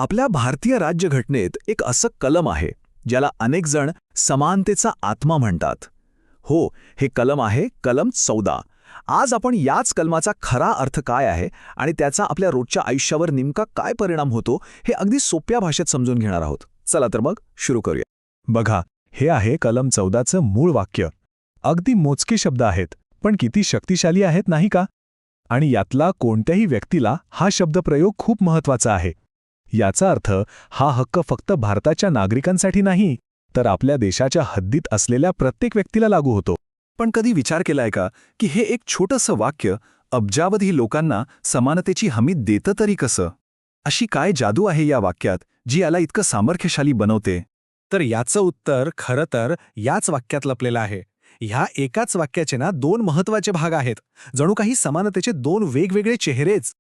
आपल्या भारतीय राज्यघटनेत एक असं कलम आहे ज्याला अनेक जण समानतेचा आत्मा म्हणतात. हो, हे कलम आहे कलम 14. आज आपण याच कलमाचा खरा अर्थ काय आहे आणि त्याचा आपल्या रोजच्या आयुष्यावर नेमका काय परिणाम होतो हे अगदी सोप्या भाषेत समजून घेणार आहोत. चला तर मग सुरू करूया. बघा, हे आहे कलम 14चं मूळ वाक्य. अगदी मोजके शब्द आहेत, पण किती शक्तिशाली आहेत नाही का? आणि यातला कोणत्याही व्यक्तीला हा शब्दप्रयोग खूप महत्वाचा आहे. याचा अर्थ हा हक्क फक्त भारताच्या नागरिकांसाठी नाही, तर आपल्या देशाच्या हद्दीत असलेल्या प्रत्येक व्यक्तीला लागू होतो. पण कधी विचार केलाय का की हे एक छोटंसं वाक्य अब्जावधी लोकांना समानतेची हमी देतं तरी कसं? अशी काय जादू आहे या वाक्यात जी याला इतकं सामर्थ्यशाली बनवते? तर याचं उत्तर खरं तर याच वाक्यात लपलेलं आहे. ह्या एकाच वाक्याचे ना दोन महत्वाचे भाग आहेत, जणू काही समानतेचे दोन वेगवेगळे चेहरेच.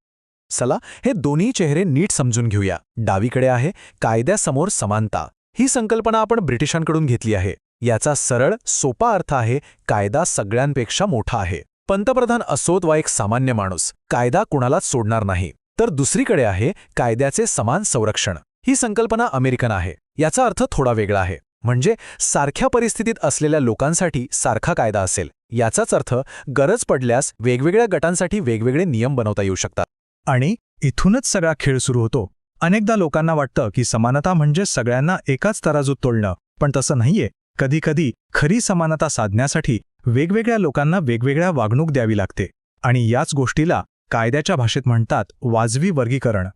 चला हे दोन्ही चेहरे नीट समजून घेऊया. डावीकडे आहे कायद्यासमोर समानता. ही संकल्पना आपण ब्रिटिशांकडून घेतली आहे. याचा सरळ सोपा अर्थ आहे कायदा सगळ्यांपेक्षा मोठा आहे. पंतप्रधान असोत वा एक सामान्य माणूस, कायदा कुणालाच सोडणार नाही. तर दुसरीकडे आहे कायद्याचे समान संरक्षण. ही संकल्पना अमेरिकन आहे. याचा अर्थ थोडा वेगळा आहे. म्हणजे सारख्या परिस्थितीत असलेल्या लोकांसाठी सारखा कायदा असेल. याचाच अर्थ गरज पडल्यास वेगवेगळ्या गटांसाठी वेगवेगळे नियम बनवता येऊ शकतात. आणि इथूनच सगळा खेळ सुरू होतो. अनेकदा लोकांना वाटतं की समानता म्हणजे सगळ्यांना एकाच तराजूत तोलणं, पण तसं नाहीये. कधीकधी खरी समानता साधण्यासाठी वेगवेगळ्या लोकांना वेगवेगळ्या वागणूक द्यावी लागते. आणि याच गोष्टीला कायद्याच्या भाषेत म्हणतात वाजवी वर्गीकरण.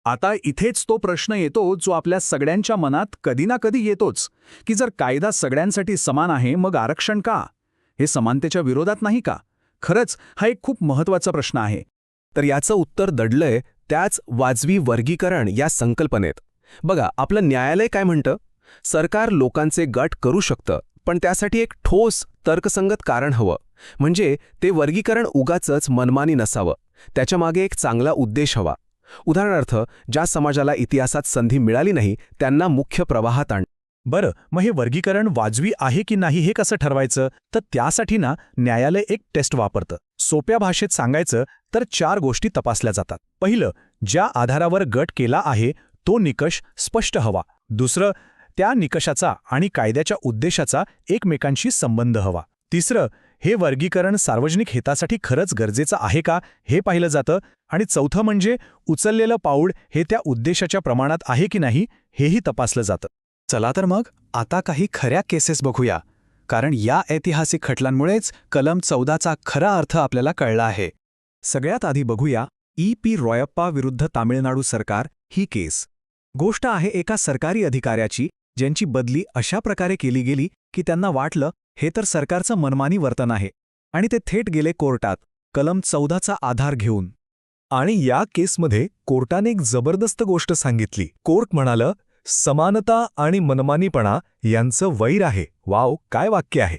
आता इथेच तो प्रश्न येतो जो आपल्या सगळ्यांच्या मनात कधी ना कधी येतोच, की जर कायदा सगळ्यांसाठी समान आहे मग आरक्षण का? हे समानतेच्या विरोधात नाही का? खरंच हा एक खूप महत्त्वाचा प्रश्न आहे. तर याचं उत्तर दडलंय त्याच वाजवी वर्गीकरण या संकल्पनेत. बघा, आपलं न्यायालय काय म्हणतं? सरकार लोकांचे गट करू शकतं, पण त्यासाठी एक ठोस तर्कसंगत कारण हवं. म्हणजे ते वर्गीकरण उगाचच मनमानी नसावं, त्याच्यामागे एक चांगला उद्देश हवा. उदाहरणार्थ, ज्या समाजाला इतिहासात संधी मिळाली नाही त्यांना मुख्य प्रवाहात आण. बरं, मग हे वर्गीकरण वाजवी आहे की नाही हे कसं ठरवायचं? तर त्यासाठी ना न्यायालय एक टेस्ट वापरतं. सोप्या भाषेत सांगायचं तर 4 गोष्टी तपासल्या जातात. पहिलं, ज्या आधारावर गट केला आहे तो निकष स्पष्ट हवा. दुसरं, त्या निकषाचा आणि कायद्याच्या उद्देशाचा एकमेकांशी संबंध हवा. तिसरं, हे वर्गीकरण सार्वजनिक हितासाठी खरंच गरजेचं आहे का हे पाहिलं जातं. आणि चौथं म्हणजे उचललेलं पाऊल हे त्या उद्देशाच्या प्रमाणात आहे की नाही हेही तपासलं जातं. चला तर मग आता काही खऱ्या केसेस बघूया, कारण या ऐतिहासिक खटल्यांमुळेच कलम 14चा खरा अर्थ आपल्याला कळला आहे. सगळ्यात आधी बघूया E.P. रॉयप्पा विरुद्ध तामिळनाडू सरकार ही केस. गोष्ट आहे एका सरकारी अधिकाऱ्याची ज्यांची बदली अशा प्रकारे केली गेली की त्यांना वाटलं हे तर सरकारचं मनमानी वर्तन आहे, आणि ते थेट गेले कोर्टात कलम 14चा आधार घेऊन. आणि या केसमध्ये कोर्टाने एक जबरदस्त गोष्ट सांगितली. कोर्ट म्हणालं, समानता आणि मनमानीपणा यांचं वैर आहे. वाव, काय वाक्य आहे!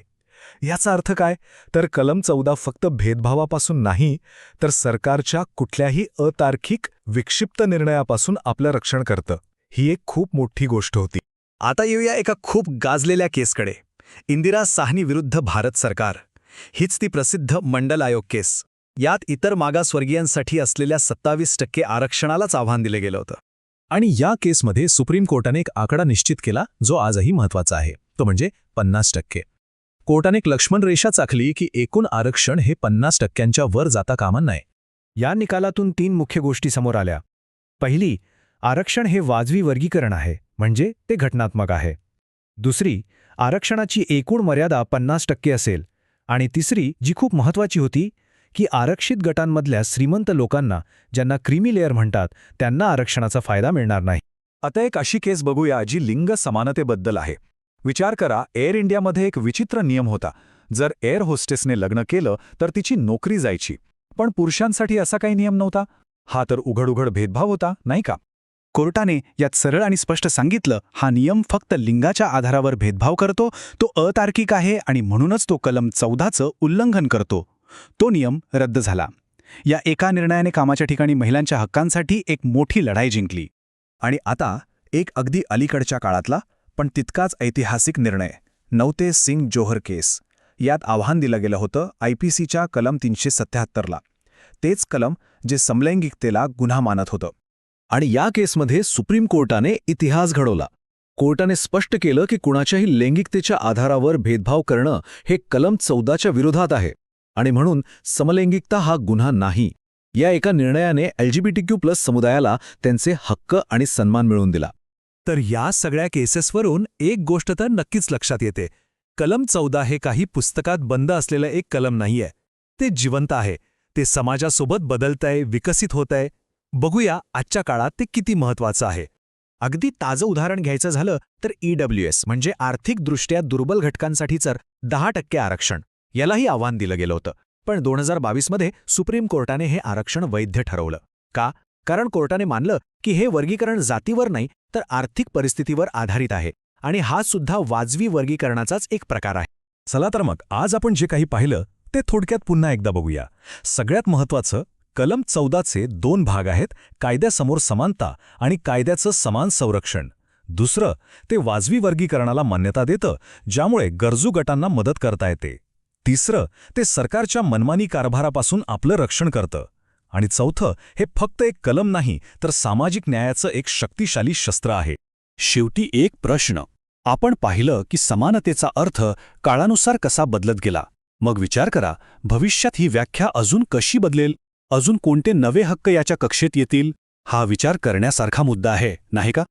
याचा अर्थ काय? तर कलम 14 फक्त भेदभावापासून नाही, तर सरकारच्या कुठल्याही अतार्किक विक्षिप्त निर्णयापासून आपलं रक्षण करतं. ही एक खूप मोठी गोष्ट होती. आता येऊया एका खूप गाजलेल्या केसकडे, इंदिरा साहनी विरुद्ध भारत सरकार. हीच ती प्रसिद्ध मंडल आयोग केस. यात इतर मागासवर्गीयांसाठी असलेल्या 27% आरक्षणालाच आव्हान दिले गेलं होतं. आणि या केसमध्ये सुप्रीम कोर्टाने एक आकडा निश्चित केला जो आजही महत्त्वाचा आहे, तो म्हणजे 50%. कोर्टाने एक लक्ष्मण रेषा आखली की एकूण आरक्षण हे 50%च्या वर जाता कामा नये. या निकालातून 3 मुख्य गोष्टी समोर आल्या. पहिली, आरक्षण हे वाजवी वर्गीकरण आहे, म्हणजे ते घटनात्मक आहे. दुसरी, आरक्षणाची एकूण मर्यादा 50% असेल. आणि तिसरी, जी खूप महत्त्वाची होती, की आरक्षित गटांमधल्या श्रीमंत लोकांना, ज्यांना क्रीमी लेअर म्हणतात, त्यांना आरक्षणाचा फायदा मिळणार नाही. आता एक अशी केस बघूया जी लिंग समानतेबद्दल आहे. विचार करा, एअर इंडियामध्ये एक विचित्र नियम होता. जर एअर होस्टेसने लग्न केलं तर तिची नोकरी जायची. पण पुरुषांसाठी असा काही नियम नव्हता. हा तर उघड भेदभाव होता, नाही का? कोर्टाने यात सरळ आणि स्पष्ट सांगितलं, हा नियम फक्त लिंगाच्या आधारावर भेदभाव करतो, तो अतार्किक आहे आणि म्हणूनच तो कलम 14चं उल्लंघन करतो. तो नियम रद्द झाला. या एका निर्णयाने कामाच्या ठिकाणी महिलांच्या हक्कांसाठी एक मोठी लढाई जिंकली. आणि आता एक अगदी अलीकडच्या काळातला पण तितकाच ऐतिहासिक निर्णय, नवते सिंग जोहर केस. यात आव्हान दिलं गेलं होतं IPCच्या कलम 377ला. तेच कलम जे समलैंगिकतेला गुन्हा मानत होतं. आणि या केसमध्ये सुप्रीम कोर्टाने इतिहास घडवला. कोर्टाने स्पष्ट केलं की कुणाच्याही लैंगिकतेच्या आधारावर भेदभाव करणं हे कलम 14च्या विरोधात आहे आणि म्हणून समलैंगिकता हा गुन्हा नाही. या एका निर्णयाने LGBTQ+ समुदायाला त्यांचे हक्क आणि सन्मान मिळवून दिला. तर या सगळ्या केसेसवरून एक गोष्ट तर नक्कीच लक्षात येते. कलम 14 हे काही पुस्तकात बंद असलेलं एक कलम नाहीये. ते जिवंत आहे. ते समाजासोबत बदलतंय, विकसित होतंय. बघूया आजच्या काळात ते किती महत्वाचं आहे. अगदी ताजं उदाहरण घ्यायचं झालं तर EWS म्हणजे आर्थिकदृष्ट्या दुर्बल घटकांसाठीचं 10% आरक्षण यालाही आव्हान दिलं गेलं होतं. पण 2022मध्ये सुप्रीम कोर्टाने हे आरक्षण वैध ठरवलं. का? कारण कोर्टाने मानलं की हे वर्गीकरण जातीवर नाही तर आर्थिक परिस्थितीवर आधारित आहे आणि हा सुद्धा वाजवी वर्गीकरणाचाच एक प्रकार आहे. चला तर मग आज आपण जे काही पाहिलं ते थोडक्यात पुन्हा एकदा बघूया. सगळ्यात महत्वाचं, कलम 14चे 2 भाग आहेत, कायद्यासमोर समानता आणि कायद्याचं समान संरक्षण. दुसरं, ते वाजवी वर्गीकरणाला मान्यता देतं, ज्यामुळे गरजू गटांना मदत करता येते. तिसरं, ते सरकारच्या मनमानी कारभारापासून आपलं रक्षण करतं. आणि चौथं, हे फक्त एक कलम नाही तर सामाजिक न्यायाचं एक शक्तिशाली शस्त्र आहे. शेवटी एक प्रश्न. आपण पाहिलं की समानतेचा अर्थ काळानुसार कसा बदलत गेला. मग विचार करा, भविष्यात ही व्याख्या अजून कशी बदलेल? अजून कोणते नवे हक्क याच्या कक्षेत येतील? हा विचार करण्यासारखा मुद्दा आहे, नाही का?